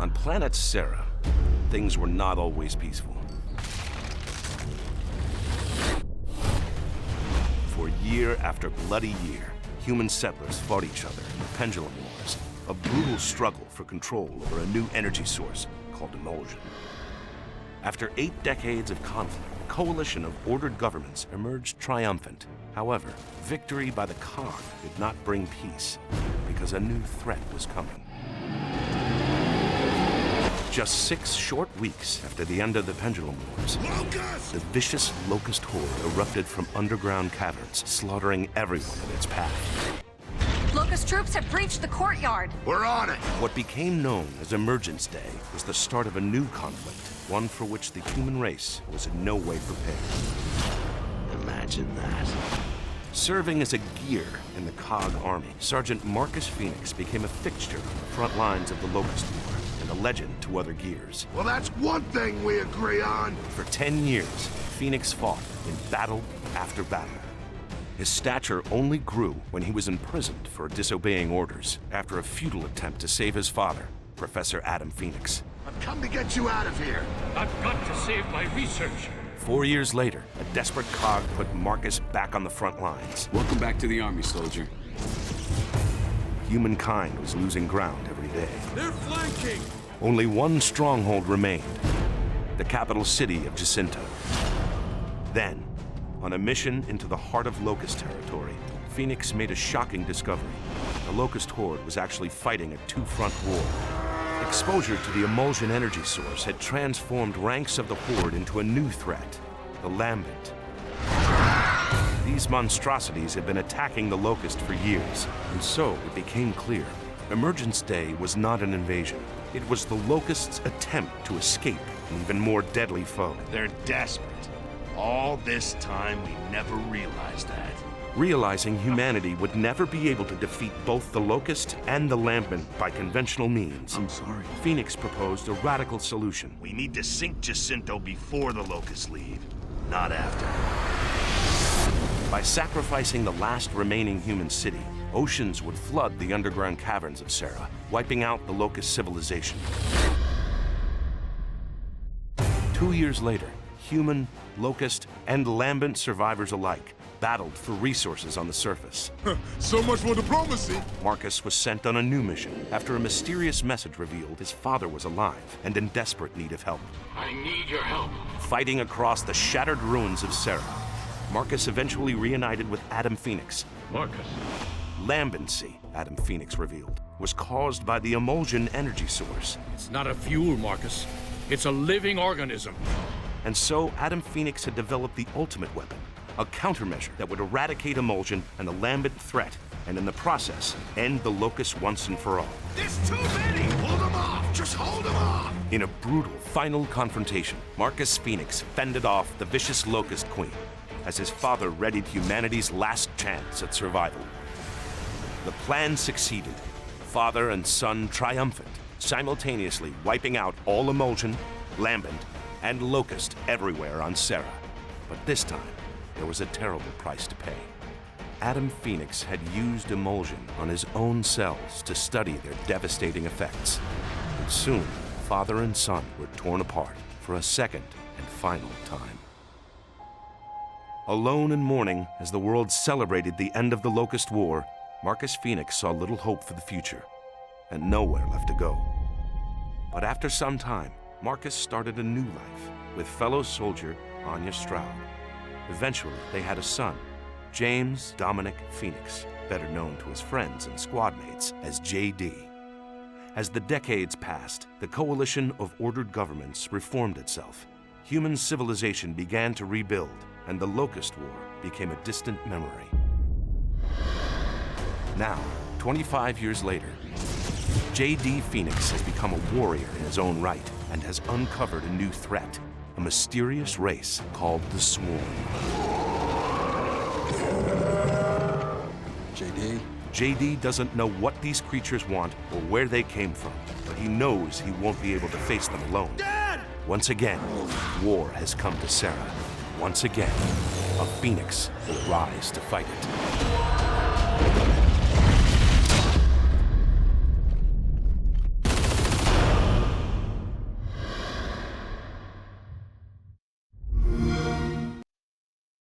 On planet Sera, things were not always peaceful. For year after bloody year, human settlers fought each other in the Pendulum Wars, a brutal struggle for control over a new energy source called emulsion. After 8 decades of conflict, a coalition of ordered governments emerged triumphant. However, victory by the Cog did not bring peace, because a new threat was coming. Just 6 short weeks after the end of the Pendulum Wars, the vicious Locust Horde erupted from underground caverns, slaughtering everyone in its path. Locust troops have breached the courtyard. We're on it! What became known as Emergence Day was the start of a new conflict, one for which the human race was in no way prepared. Imagine that. Serving as a gear in the Cog army, Sergeant Marcus Phoenix became a fixture on the front lines of the Locust War and a legend to other gears. Well, that's one thing we agree on. For 10 years, Phoenix fought in battle after battle. His stature only grew when he was imprisoned for disobeying orders after a futile attempt to save his father, Professor Adam Phoenix. I've come to get you out of here. I've got to save my research. 4 years later, a desperate Cog put Marcus back on the front lines. Welcome back to the army, soldier. Humankind was losing ground every day. They're flanking! Only one stronghold remained, the capital city of Jacinto. Then, on a mission into the heart of Locust territory, Phoenix made a shocking discovery. The Locust Horde was actually fighting a two-front war. Exposure to the emulsion energy source had transformed ranks of the Horde into a new threat, the Lambent. These monstrosities had been attacking the Locust for years, and so it became clear. Emergence Day was not an invasion. It was the Locust's attempt to escape an even more deadly foe. They're desperate. All this time, we never realized that. Realizing humanity would never be able to defeat both the Locust and the Lambent by conventional means, I'm sorry. Phoenix proposed a radical solution. We need to sink Jacinto before the Locusts leave, not after. By sacrificing the last remaining human city, oceans would flood the underground caverns of Sera, wiping out the Locust civilization. 2 years later, human, Locust, and Lambent survivors alike battled for resources on the surface. So much for diplomacy. Marcus was sent on a new mission after a mysterious message revealed his father was alive and in desperate need of help. I need your help. Fighting across the shattered ruins of Sera, Marcus eventually reunited with Adam Phoenix. Marcus. Lambency, Adam Phoenix revealed, was caused by the emulsion energy source. It's not a fuel, Marcus. It's a living organism. And so Adam Phoenix had developed the ultimate weapon, a countermeasure that would eradicate emulsion and the Lambent threat, and in the process, end the Locust once and for all. There's too many! Hold them off! Just hold them off! In a brutal final confrontation, Marcus Phoenix fended off the vicious Locust Queen as his father readied humanity's last chance at survival. The plan succeeded, father and son triumphant, simultaneously wiping out all emulsion, Lambent, and Locust everywhere on Sera. But this time, there was a terrible price to pay. Adam Phoenix had used emulsion on his own cells to study their devastating effects. And soon, father and son were torn apart for a second and final time. Alone in mourning as the world celebrated the end of the Locust War, Marcus Phoenix saw little hope for the future and nowhere left to go. But after some time, Marcus started a new life with fellow soldier Anya Stroud. Eventually, they had a son, James Dominic Phoenix, better known to his friends and squad mates as JD. As the decades passed, the coalition of ordered governments reformed itself. Human civilization began to rebuild, and the Locust War became a distant memory. Now, 25 years later, JD Phoenix has become a warrior in his own right and has uncovered a new threat, a mysterious race called the Swarm. JD doesn't know what these creatures want or where they came from, but he knows he won't be able to face them alone. Dad! Once again, war has come to Sera. Once again, a Phoenix will rise to fight it.